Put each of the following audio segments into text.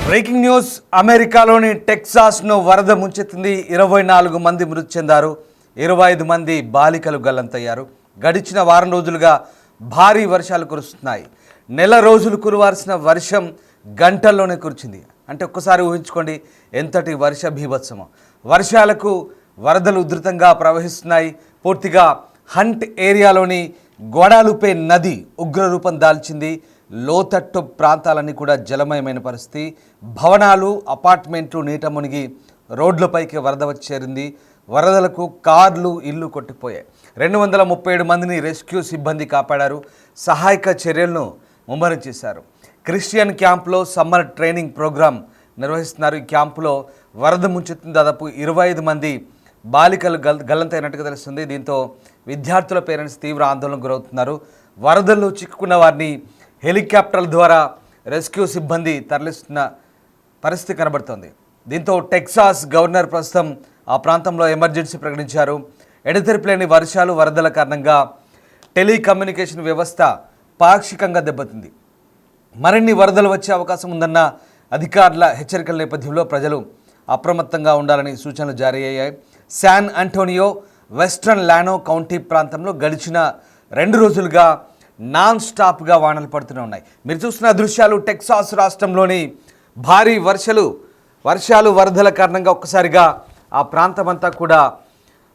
Breaking news. అమెరికాలోని టెక్సాస్ను వరద ముంచెత్తింది. 24 మంది మృతి చెందారు. 25 మంది బాలికలు గల్లంతయ్యారు. గడిచిన వారం రోజులుగా భారీ వర్షాలు కురుస్తున్నాయి. నెల రోజులు కురవాల్సిన వర్షం గంటల్లోనే కురిచింది. అంటే ఒక్కసారి ఊహించుకోండి ఎంతటి వర్ష బీభత్సమో. వర్షాలకు వరదలు ఉధృతంగా ప్రవహిస్తున్నాయి. పూర్తిగా హంట్ ఏరియాలోని గ్వాడాలుపే నది ఉగ్రరూపం దాల్చింది. లోతట్టు ప్రాంతాలన్నీ కూడా జలమయమైన పరిస్థితి. భవనాలు, అపార్ట్మెంట్లు నీట మునిగి రోడ్లపైకి వరద వచ్చి చేరింది. వరదలకు కార్లు, ఇల్లు కొట్టుకుపోయాయి. 237 మందిని రెస్క్యూ సిబ్బంది కాపాడారు. సహాయక చర్యలను ముమ్మరం చేశారు. క్రిస్టియన్ క్యాంప్లో సమ్మర్ ట్రైనింగ్ ప్రోగ్రాం నిర్వహిస్తున్నారు. ఈ క్యాంపులో వరద ముంచెత్తిన దాదాపు 25 మంది బాలికలు గల్లంతైనట్టుగా తెలుస్తుంది. దీంతో విద్యార్థుల పేరెంట్స్ తీవ్ర ఆందోళనకు గురవుతున్నారు. వరదల్లో చిక్కుకున్న వారిని హెలికాప్టర్ల ద్వారా రెస్క్యూ సిబ్బంది తరలిస్తున్న పరిస్థితి కనబడుతోంది. దీంతో టెక్సాస్ గవర్నర్ ప్రస్తుతం ఆ ప్రాంతంలో ఎమర్జెన్సీ ప్రకటించారు. ఎడతెరిపిలేని వర్షాలు, వరదల కారణంగా టెలికమ్యూనికేషన్ వ్యవస్థ పాక్షికంగా దెబ్బతింది. మరిన్ని వరదలు వచ్చే అవకాశం ఉందన్న అధికారుల హెచ్చరికల నేపథ్యంలో ప్రజలు అప్రమత్తంగా ఉండాలని సూచనలు జారీ అయ్యాయి. శాన్ ఆంటోనియో, వెస్ట్రన్ లానో కౌంటీ ప్రాంతంలో గడిచిన 2 రోజులుగా నాన్ స్టాప్గా వానలు పడుతూనే ఉన్నాయి. మీరు చూస్తున్న దృశ్యాలు టెక్సాస్ రాష్ట్రంలోని భారీ వర్షాలు వరదల కారణంగా ఒక్కసారిగా ఆ ప్రాంతం అంతా కూడా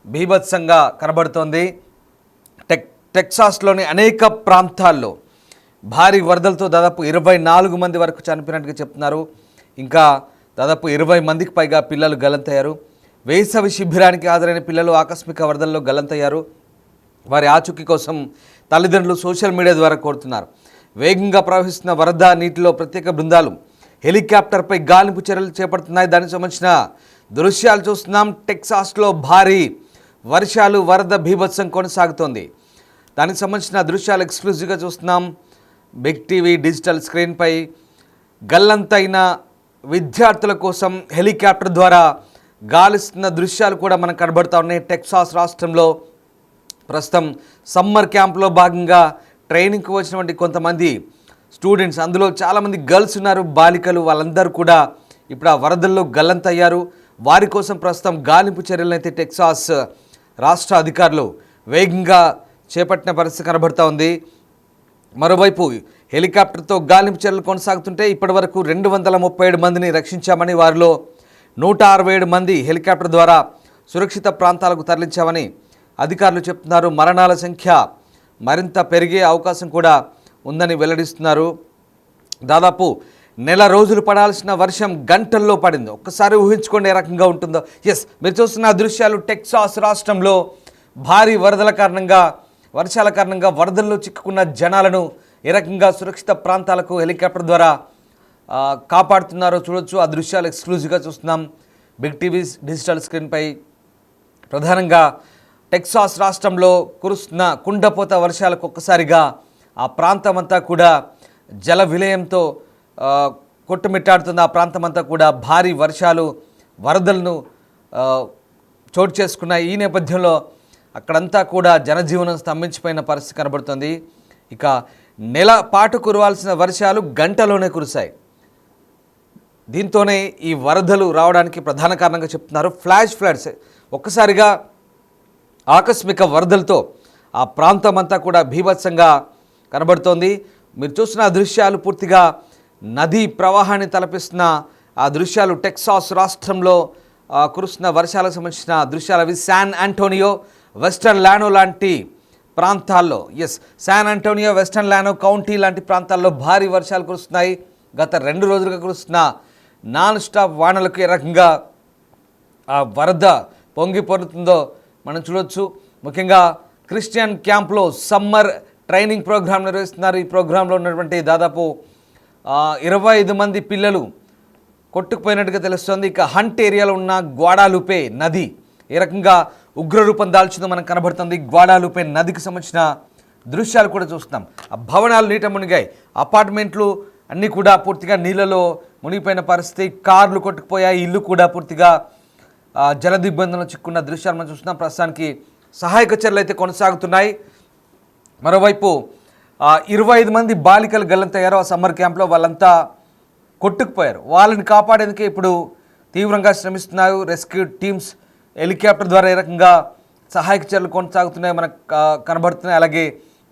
బీభత్సంగా కనబడుతోంది. టెక్సాస్లోని అనేక ప్రాంతాల్లో భారీ వరదలతో దాదాపు 24 మంది వరకు చనిపోయినట్టుగా చెప్తున్నారు. ఇంకా దాదాపు 20 మందికి పైగా పిల్లలు గల్లంతయ్యారు. వేసవి శిబిరానికి హాజరైన పిల్లలు ఆకస్మిక వరదల్లో గల్లంతయ్యారు. వారి ఆచూకీ కోసం తల్లిదండ్రులు సోషల్ మీడియా ద్వారా కోరుతున్నారు. వేగంగా ప్రవహిస్తున్న వరద నీటిలో ప్రత్యేక బృందాలు హెలికాప్టర్పై గాలింపు చర్యలు చేపడుతున్నాయి. దానికి సంబంధించిన దృశ్యాలు చూస్తున్నాం. టెక్సాస్లో భారీ వర్షాలు, వరద బీభత్సం కొనసాగుతోంది. దానికి సంబంధించిన దృశ్యాలు ఎక్స్క్లూజివ్గా చూస్తున్నాం. బిగ్ టీవీ డిజిటల్ స్క్రీన్పై గల్లంతైన విద్యార్థుల కోసం హెలికాప్టర్ ద్వారా గాలిస్తున్న దృశ్యాలు కూడా మనకు కనబడుతూ ఉన్నాయి. టెక్సాస్ రాష్ట్రంలో ప్రస్తుతం సమ్మర్ క్యాంప్లో భాగంగా ట్రైనింగ్కి వచ్చినటువంటి కొంతమంది స్టూడెంట్స్, అందులో చాలామంది గర్ల్స్ ఉన్నారు, బాలికలు, వాళ్ళందరూ కూడా ఇప్పుడు ఆ వరదల్లో గల్లంతయ్యారు. వారి కోసం ప్రస్తుతం గాలింపు చర్యలను అయితే టెక్సాస్ రాష్ట్ర అధికారులు వేగంగా చేపట్టిన పరిస్థితి కనబడుతూ ఉంది. మరోవైపు హెలికాప్టర్తో గాలింపు చర్యలు కొనసాగుతుంటే ఇప్పటి వరకు 237 మందిని రక్షించామని, వారిలో 167 మంది హెలికాప్టర్ ద్వారా సురక్షిత ప్రాంతాలకు తరలించామని అధికారులు చెప్తున్నారు. మరణాల సంఖ్య మరింత పెరిగే అవకాశం కూడా ఉందని వెల్లడిస్తున్నారు. దాదాపు నెల రోజులు పడాల్సిన వర్షం గంటల్లో పడింది. ఒక్కసారి ఊహించుకోండి ఏ రకంగా ఉంటుందో. మీరు చూస్తున్న దృశ్యాలు టెక్సాస్ రాష్ట్రంలో భారీ వర్షాల కారణంగా వరదల్లో చిక్కుకున్న జనాలను ఏ రకంగా సురక్షిత ప్రాంతాలకు హెలికాప్టర్ ద్వారా కాపాడుతున్నారో చూడొచ్చు. ఆ దృశ్యాలు ఎక్స్క్లూజివ్గా చూస్తున్నాం బిగ్ టీవీ డిజిటల్ స్క్రీన్పై. ప్రధానంగా టెక్సాస్ రాష్ట్రంలో కురుస్తున్న కుండపోత వర్షాలకు ఒక్కసారిగా ఆ ప్రాంతం అంతా కూడా జల విలయంతో కొట్టుమిట్టాడుతుంది. ఆ ప్రాంతం అంతా కూడా భారీ వర్షాలు, వరదలను చోటు చేసుకున్నాయి. ఈ నేపథ్యంలో అక్కడంతా కూడా జనజీవనం స్తంభించిపోయిన పరిస్థితి కనబడుతుంది. ఇక నెల పాటు కురవాల్సిన వర్షాలు గంటలోనే కురిశాయి. దీంతోనే ఈ వరదలు రావడానికి ప్రధాన కారణంగా చెప్తున్నారు ఫ్లాష్ ఫ్లడ్స్. ఒక్కసారిగా ఆకస్మిక వరదలతో ఆ ప్రాంతం అంతా కూడా బీభత్సంగా కనబడుతోంది. మీరు చూస్తున్న దృశ్యాలు పూర్తిగా నదీ ప్రవాహాన్ని తలపిస్తున్న ఆ దృశ్యాలు టెక్సాస్ రాష్ట్రంలో కురుస్తున్న వర్షాలకు సంబంధించిన దృశ్యాలు అవి. శాన్ ఆంటోనియో, వెస్ట్రన్ లానో లాంటి ప్రాంతాల్లో శాన్ ఆంటోనియో, వెస్ట్రన్ లానో కౌంటీ లాంటి ప్రాంతాల్లో భారీ వర్షాలు కురుస్తున్నాయి. గత 2 రోజులుగా కురుస్తున్న నాన్ స్టాప్ వానలకు ఏ రకంగా ఆ వరద పొంగి పొరుతుందో మనం చూడొచ్చు. ముఖ్యంగా క్రిస్టియన్ క్యాంప్లో సమ్మర్ ట్రైనింగ్ ప్రోగ్రాం నిర్వహిస్తున్నారు. ఈ ప్రోగ్రాంలో ఉన్నటువంటి దాదాపు 25 మంది పిల్లలు కొట్టుకుపోయినట్టుగా తెలుస్తోంది. ఇక హంట్ ఏరియాలో ఉన్న గ్వాడాలుపే నది ఏ రకంగా ఉగ్రరూపం దాల్చిందో మనకు కనబడుతుంది. గ్వాడాలుపే నదికి సంబంధించిన దృశ్యాలు కూడా చూస్తున్నాం. ఆ భవనాలు నీట మునిగాయి, అపార్ట్మెంట్లు అన్నీ కూడా పూర్తిగా నీళ్ళలో మునిగిపోయిన పరిస్థితి, కార్లు కొట్టుకుపోయాయి, ఇల్లు కూడా పూర్తిగా జలదిగ్బంధంలో చిక్కున్న దృశ్యాలు మనం చూస్తున్నాం. ప్రస్తుతానికి సహాయక చర్యలు అయితే కొనసాగుతున్నాయి. మరోవైపు 25 మంది బాలికలు గల్లంతయ్యారు ఆ సమ్మర్ క్యాంప్లో. వాళ్ళంతా కొట్టుకుపోయారు. వాళ్ళని కాపాడేందుకే ఇప్పుడు తీవ్రంగా శ్రమిస్తున్నారు రెస్క్యూ టీమ్స్. హెలికాప్టర్ ద్వారా ఏ రకంగా సహాయక చర్యలు కొనసాగుతున్నాయి మనకు కనబడుతున్నాయి. అలాగే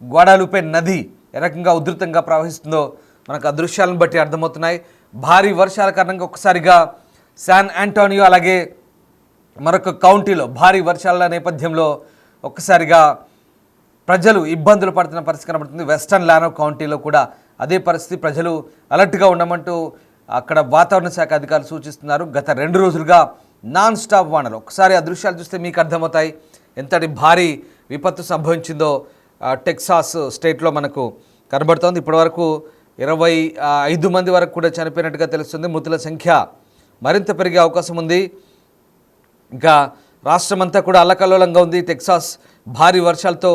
గ్వాడాలుపే నది ఏ రకంగా ఉధృతంగా ప్రవహిస్తుందో మనకు ఆ దృశ్యాలను బట్టి అర్థమవుతున్నాయి. భారీ వర్షాల కారణంగా ఒక్కసారిగా శాన్ ఆంటోనియో అలాగే మరొక కౌంటీలో భారీ వర్షాల నేపథ్యంలో ఒక్కసారిగా ప్రజలు ఇబ్బందులు పడుతున్న పరిస్థితి కనబడుతుంది. వెస్టర్న్ లానో కౌంటీలో కూడా అదే పరిస్థితి. ప్రజలు అలర్ట్గా ఉండమంటూ అక్కడ వాతావరణ శాఖ అధికారులు సూచిస్తున్నారు. గత 2 రోజులుగా నాన్ స్టాప్ వానలు. ఒకసారి ఆ దృశ్యాలు చూస్తే మీకు అర్థమవుతాయి ఎంతటి భారీ విపత్తు సంభవించిందో టెక్సాస్ స్టేట్లో మనకు కనబడుతోంది. ఇప్పటివరకు 25 మంది వరకు కూడా చనిపోయినట్టుగా తెలుస్తుంది. మృతుల సంఖ్య మరింత పెరిగే అవకాశం ఉంది. ఇంకా రాష్ట్రమంతా కూడా అల్లకల్లోలంగా ఉంది. టెక్సాస్ భారీ వర్షాలతో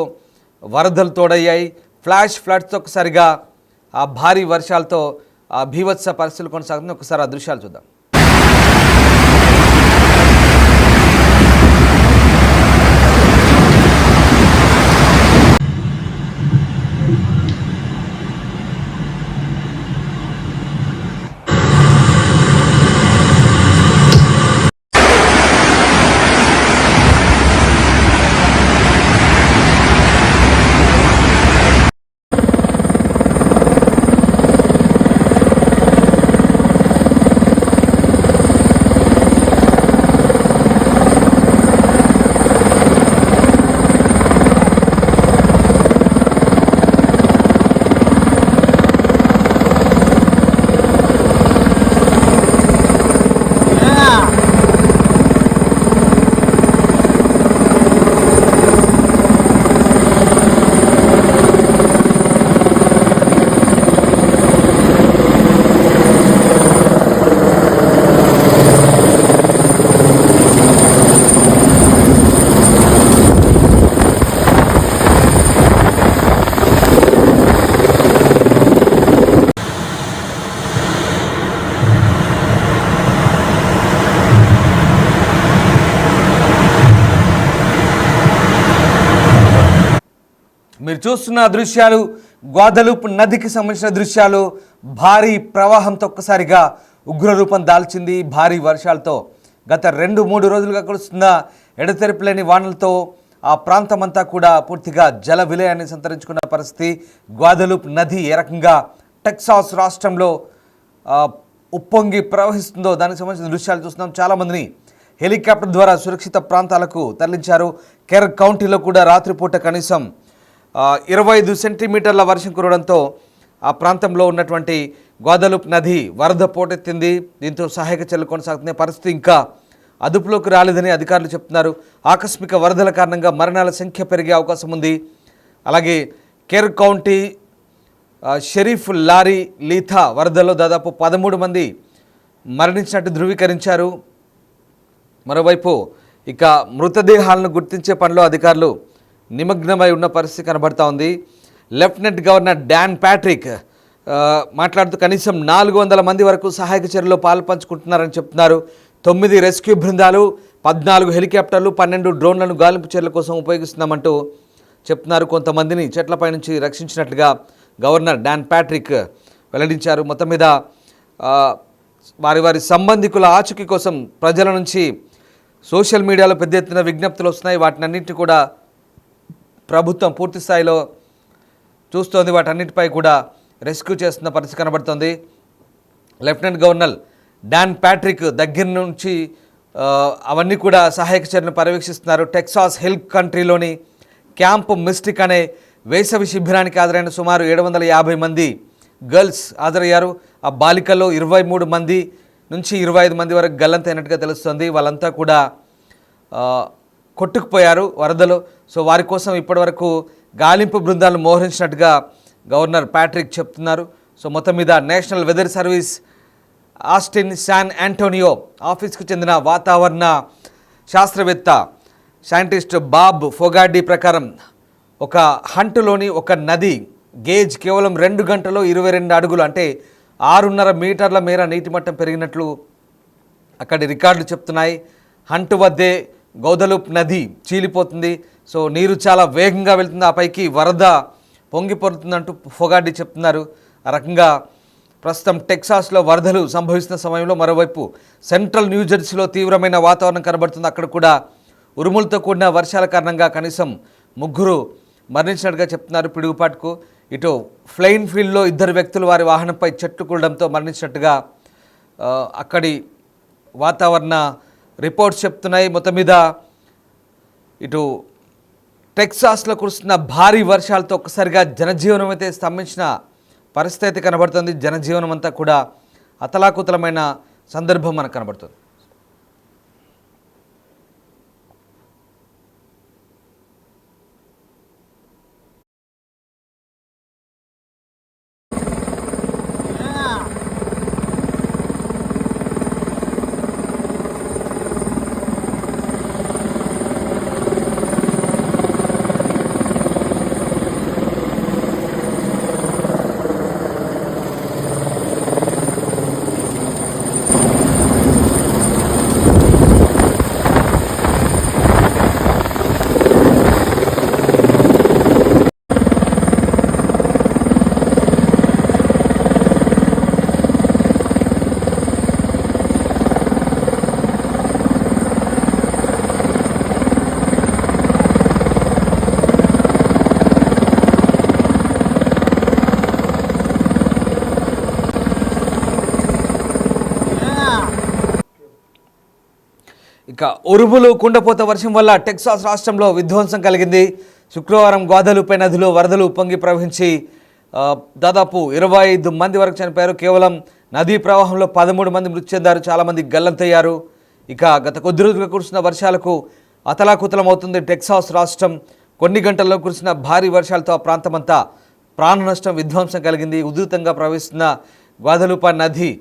వరదలు తోడయ్యాయి. ఫ్లాష్ ఫ్లడ్స్తో ఒకసారిగా ఆ భారీ వర్షాలతో ఆ భీభత్స పరిస్థితులు కొనసాగుతుంది. ఒకసారి ఆ దృశ్యాలు చూద్దాం. మీరు చూస్తున్న దృశ్యాలు గ్వాదలుప్ నదికి సంబంధించిన దృశ్యాలు. భారీ ప్రవాహంతో ఒక్కసారిగా ఉగ్రరూపం దాల్చింది. భారీ వర్షాలతో గత 2-3 రోజులుగా కురుస్తున్న ఎడతెరిపిలేని వానలతో ఆ ప్రాంతమంతా కూడా పూర్తిగా జల విలయాన్ని సంతరించుకున్న పరిస్థితి. గ్వాదలుప్ నది ఏ రకంగా టెక్సాస్ రాష్ట్రంలో ఉప్పొంగి ప్రవహిస్తుందో దానికి సంబంధించిన దృశ్యాలు చూస్తున్నాం. చాలామందిని హెలికాప్టర్ ద్వారా సురక్షిత ప్రాంతాలకు తరలించారు. కెర్ కౌంటీలో కూడా రాత్రిపూట కనీసం 25 సెంటీమీటర్ల వర్షం కురవడంతో ఆ ప్రాంతంలో ఉన్నటువంటి గ్వాదలుప్ నది వరద పోటెత్తింది. దీంతో సహాయక చర్యలు కొనసాగుతున్న పరిస్థితి ఇంకా అదుపులోకి రాలేదని అధికారులు చెప్తున్నారు. ఆకస్మిక వరదల కారణంగా మరణాల సంఖ్య పెరిగే అవకాశం ఉంది. అలాగే కెర్ కౌంటీ షెరీఫ్ లారీ లీథా వరదల్లో దాదాపు 13 మంది మరణించినట్టు ధృవీకరించారు. మరోవైపు ఇక మృతదేహాలను గుర్తించే పనిలో అధికారులు నిమగ్నమై ఉన్న పరిస్థితి కనబడతా ఉంది. లెఫ్టినెంట్ గవర్నర్ డాన్ ప్యాట్రిక్ మాట్లాడుతూ కనీసం 400 మంది వరకు సహాయక చర్యల్లో పాల్పంచుకుంటున్నారని చెప్తున్నారు. 9 రెస్క్యూ బృందాలు, 14 హెలికాప్టర్లు, 12 డ్రోన్లను గాలింపు చర్యల కోసం ఉపయోగిస్తున్నామంటూ చెప్తున్నారు. కొంతమందిని చెట్లపై నుంచి రక్షించినట్లుగా గవర్నర్ డాన్ ప్యాట్రిక్ వెల్లడించారు. మొత్తం మీద వారి సంబంధికుల ఆచూకీ కోసం ప్రజల నుంచి సోషల్ మీడియాలో పెద్ద ఎత్తున విజ్ఞప్తులు వస్తున్నాయి. వాటినన్నింటినీ కూడా ప్రభుత్వం పూర్తి స్థాయిలో చూస్తోంది. వాటన్నిటిపై కూడా రెస్క్యూ చేస్తున్న పరిస్థితి కనబడుతోంది. లెఫ్టినెంట్ గవర్నర్ డాన్ ప్యాట్రిక్ దగ్గర నుంచి అవన్నీ కూడా సహాయక చర్యలను పర్యవేక్షిస్తున్నారు. టెక్సాస్ హిల్ కంట్రీలోని క్యాంప్ మిస్టిక్ అనే వేసవి శిబిరానికి హాజరైన సుమారు 750 మంది గర్ల్స్ హాజరయ్యారు. ఆ బాలికల్లో 23 మంది నుంచి 25 మంది వరకు గల్లంతైనట్టుగా తెలుస్తుంది. వాళ్ళంతా కూడా కొట్టుకుపోయారు వరదలో. సో వారి కోసం ఇప్పటివరకు గాలింపు బృందాలను మోహరించినట్టుగా గవర్నర్ ప్యాట్రిక్ చెప్తున్నారు. సో మొత్తం మీద national weather service Austin San Antonio ఆఫీస్కు చెందిన వాతావరణ శాస్త్రవేత్త సైంటిస్ట్ బాబ్ ఫోగార్డీ ప్రకారం ఒక హంటులోని ఒక నది గేజ్ కేవలం 2 గంటల్లో 22 అడుగులు అంటే 6.5 మీటర్ల మేర నీటి మట్టం పెరిగినట్లు అక్కడి రికార్డులు చెప్తున్నాయి. హంటు వద్దే గౌదలుప్ నది చీలిపోతుంది. సో నీరు చాలా వేగంగా వెళ్తుంది. ఆ పైకి వరద పొంగి పొరుతుందంటూ ఫోగార్డీ చెప్తున్నారు. ఆ రకంగా ప్రస్తుతం టెక్సాస్లో వరదలు సంభవిస్తున్న సమయంలో మరోవైపు సెంట్రల్ న్యూజెర్సీలో తీవ్రమైన వాతావరణం కనబడుతుంది. అక్కడ కూడా ఉరుములతో కూడిన వర్షాల కారణంగా కనీసం 3 మరణించినట్టుగా చెప్తున్నారు. పిడుగుపాటుకు ఇటు ఫ్లైన్ ఫీల్డ్లో 2 వ్యక్తులు వారి వాహనంపై చెట్టు కూలడంతో మరణించినట్టుగా అక్కడి వాతావరణ రిపోర్ట్స్ చెప్తున్నాయి. మొత్తం మీద ఇటు టెక్సాస్లో కురుస్తున్న భారీ వర్షాలతో ఒక్కసారిగా జనజీవనం అయితే స్తంభించిన పరిస్థితి అయితే కనబడుతుంది. జనజీవనం అంతా కూడా అతలాకుతలమైన సందర్భం మనకు కనబడుతుంది. ఇక ఉరుములు కుండపోత వర్షం వల్ల టెక్సాస్ రాష్ట్రంలో విధ్వంసం కలిగింది. శుక్రవారం గ్వాదలుపై నదిలో వరదలు పొంగి ప్రవహించి దాదాపు 25 మంది వరకు చనిపోయారు. కేవలం నదీ ప్రవాహంలో 13 మంది మృతి చెందారు. చాలామంది గల్లంతయ్యారు. ఇక గత కొద్ది రోజులుగా కురిసిన వర్షాలకు అతలాకుతలమవుతుంది టెక్సాస్ రాష్ట్రం. కొన్ని గంటల్లో కురిసిన భారీ వర్షాలతో ఆ ప్రాంతమంతా ప్రాణ నష్టం విధ్వంసం కలిగింది. ఉధృతంగా ప్రవహిస్తున్న గ్వాదలుపై నది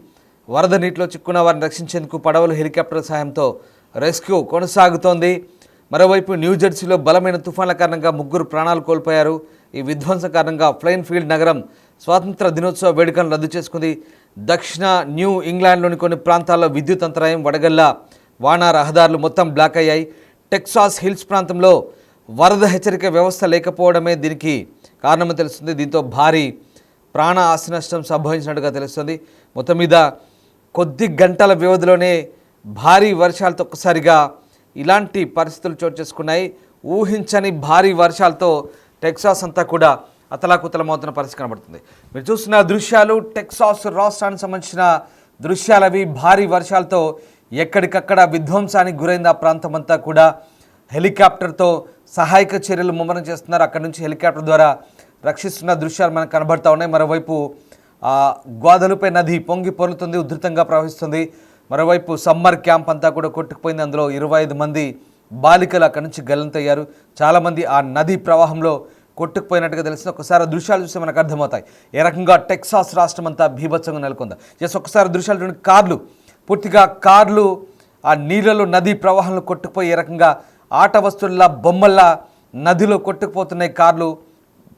వరద నీటిలో చిక్కున్న వారిని రక్షించేందుకు పడవలు హెలికాప్టర్ సహాయంతో రెస్క్యూ కొనసాగుతోంది. మరోవైపు న్యూజెర్సీలో బలమైన తుఫాన్ల కారణంగా 3 ప్రాణాలు కోల్పోయారు. ఈ విధ్వంసం కారణంగా ఫ్లైన్ ఫీల్డ్ నగరం స్వాతంత్ర దినోత్సవ వేడుకలను రద్దు చేసుకుంది. దక్షిణ న్యూ ఇంగ్లాండ్లోని కొన్ని ప్రాంతాల్లో విద్యుత్ అంతరాయం, వడగళ్ల వాన, రహదారులు మొత్తం బ్లాక్ అయ్యాయి. టెక్సాస్ హిల్స్ ప్రాంతంలో వరద హెచ్చరిక వ్యవస్థ లేకపోవడమే దీనికి కారణమని తెలుస్తుంది. దీంతో భారీ ప్రాణ ఆస్తి నష్టం సంభవించినట్టుగా తెలుస్తుంది. మొత్తం మీద కొద్ది గంటల వ్యవధిలోనే భారీ వర్షాలతో ఒక్కసారిగా ఇలాంటి పరిస్థితులు చోటు చేసుకున్నాయి. ఊహించని భారీ వర్షాలతో టెక్సాస్ అంతా కూడా అతలాకుతలమవుతున్న పరిస్థితి కనబడుతుంది. మీరు చూస్తున్న దృశ్యాలు టెక్సాస్ రాష్ట్రానికి సంబంధించిన దృశ్యాలు. అవి భారీ వర్షాలతో ఎక్కడికక్కడ విధ్వంసానికి గురైంది ఆ ప్రాంతం అంతా కూడా. హెలికాప్టర్తో సహాయక చర్యలు ముమ్మరం చేస్తున్నారు. అక్కడి నుంచి హెలికాప్టర్ ద్వారా రక్షిస్తున్న దృశ్యాలు మనకు కనబడతా ఉన్నాయి. మరోవైపు గ్వాదలుపై నది పొంగి పొర్లుతుంది, ఉధృతంగా ప్రవహిస్తుంది. మరోవైపు సమ్మర్ క్యాంప్ అంతా కూడా కొట్టుకుపోయింది. అందులో 25 మంది బాలికలు అక్కడి నుంచి గల్లంతయ్యారు. చాలామంది ఆ నదీ ప్రవాహంలో కొట్టుకుపోయినట్టుగా తెలిసింది. ఒకసారి దృశ్యాలు చూస్తే మనకు అర్థమవుతాయి ఏ రకంగా టెక్సాస్ రాష్ట్రం అంతా బీభత్సంగా నెలకొందా. జస్ట్ ఒకసారి దృశ్యాలు చూడండి. కార్లు పూర్తిగా కార్లు ఆ నీళ్ళలో నదీ ప్రవాహంలో కొట్టుకుపోయి ఏ రకంగా ఆట వస్తువుల్లా బొమ్మల్లా నదిలో కొట్టుకుపోతున్నాయి కార్లు.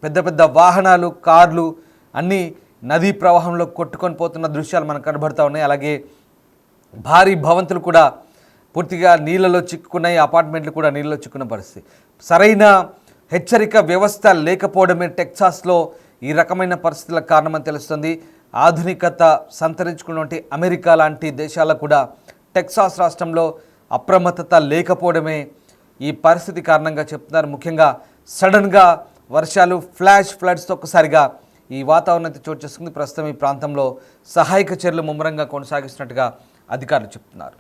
పెద్ద పెద్ద వాహనాలు, కార్లు అన్నీ నదీ ప్రవాహంలో కొట్టుకొని పోతున్న దృశ్యాలు మనకు కనబడుతూ ఉన్నాయి. అలాగే భారీ భవంతులు కూడా పూర్తిగా నీళ్ళలో చిక్కుకున్నాయి. అపార్ట్మెంట్లు కూడా నీళ్ళలో చిక్కున్న పరిస్థితి. సరైన హెచ్చరిక వ్యవస్థ లేకపోవడమే టెక్సాస్లో ఈ రకమైన పరిస్థితులకు కారణమని తెలుస్తుంది. ఆధునికత సంతరించుకున్నటువంటి అమెరికా లాంటి దేశాలకు కూడా టెక్సాస్ రాష్ట్రంలో అప్రమత్తత లేకపోవడమే ఈ పరిస్థితి కారణంగా చెప్తున్నారు. ముఖ్యంగా సడన్గా వర్షాలు, ఫ్లాష్ ఫ్లడ్స్తో ఒక్కసారిగా ఈ వాతావరణం అయితే చోటు చేసుకుంది. ప్రస్తుతం ఈ ప్రాంతంలో సహాయక చర్యలు ముమ్మరంగా కొనసాగిస్తున్నట్టుగా అధికారులు చెప్తున్నారు.